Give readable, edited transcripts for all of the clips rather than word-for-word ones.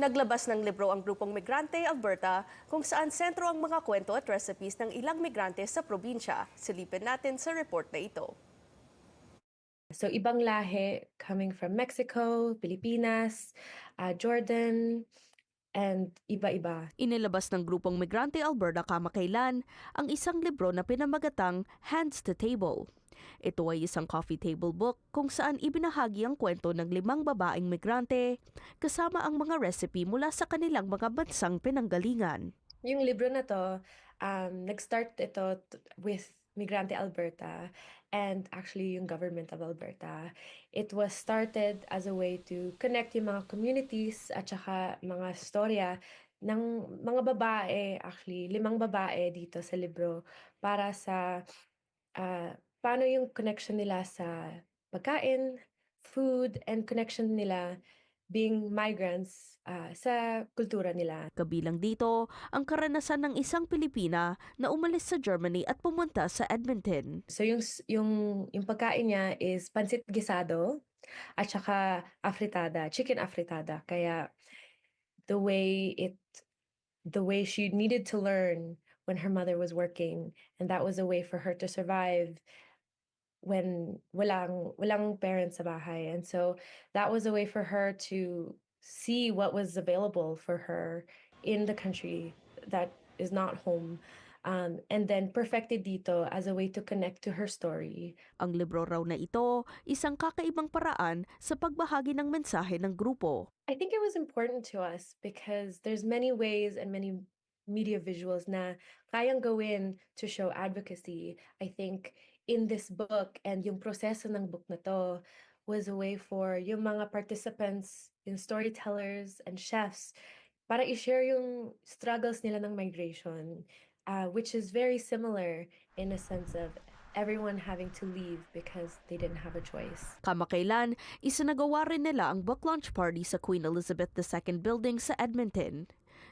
Naglabas ng libro ang grupong Migrante Alberta kung saan sentro ang mga kwento at recipes ng ilang migrante sa probinsya. Silipin natin sa report na ito. So ibang lahi coming from Mexico, Pilipinas, Jordan, and iba-iba. Inilabas ng grupong Migrante Alberta kamakailan ang isang libro na pinamagatang Hands to Table. Ito ay isang coffee table book kung saan ibinahagi ang kwento ng 5 babaeng migrante kasama ang mga recipe mula sa kanilang mga bansang pinanggalingan. Yung libro na to, nag-start ito with Migrante Alberta and actually yung government of Alberta. It was started as a way to connect yung mga communities at saka mga storya ng mga babae, actually 5 babae dito sa libro para sa paano yung connection nila sa pagkain, food, and connection nila being migrants sa kultura nila. Kabilang dito ang karanasan ng isang Pilipina na umalis sa Germany at pumunta sa Edmonton. So yung pagkain niya is pansit gisado at saka afritada, chicken afritada. Kaya the way it the way she needed to learn when her mother was working, and that was a way for her to survive when walang parents sa bahay. And so that was a way for her to see what was available for her in the country that is not home. And then perfected dito as a way to connect to her story. Ang libro raw na ito, isang kakaibang paraan sa pagbahagi ng mensahe ng grupo. I think it was important to us because there's many ways and many media visuals na kayang gawin to show advocacy. I think in this book and yung proseso ng book na to was a way for yung mga participants, yung storytellers and chefs para i-share yung struggles nila ng migration, which is very similar in a sense of everyone having to leave because they didn't have a choice. Kamakailan, isinagawa rin nila ang book launch party sa Queen Elizabeth II building sa Edmonton.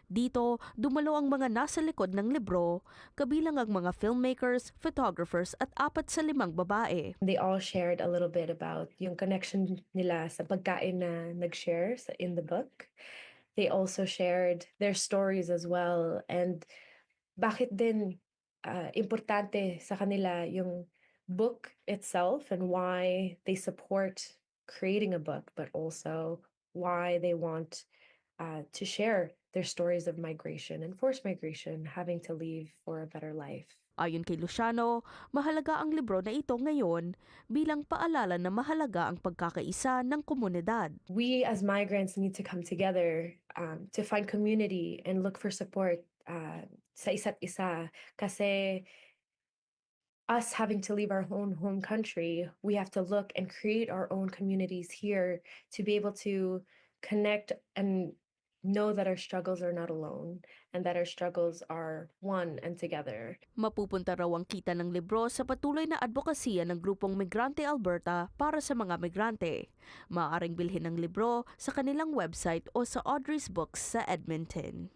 Dito, dumalo ang mga nasa likod ng libro, kabilang ang mga filmmakers, photographers at 4 sa 5 babae. They all shared a little bit about yung connection nila sa pagkain na nag-share in the book. They also shared their stories as well and bakit din importante sa kanila yung book itself and why they support creating a book, but also why they want to share their stories of migration and forced migration, having to leave for a better life. Ayon kay Luciano, mahalaga ang libro na ito ngayon bilang paalala na mahalaga ang pagkakaisa ng komunidad. We as migrants need to come together to find community and look for support sa isa't isa kasi us having to leave our own home country, we have to look and create our own communities here to be able to connect and know that our struggles are not alone and that our struggles are one and together. Mapupunta raw ang kita ng libro sa patuloy na advokasya ng grupong Migrante Alberta para sa mga migrante. Maaaring bilhin ang libro sa kanilang website o sa Audrey's Books sa Edmonton.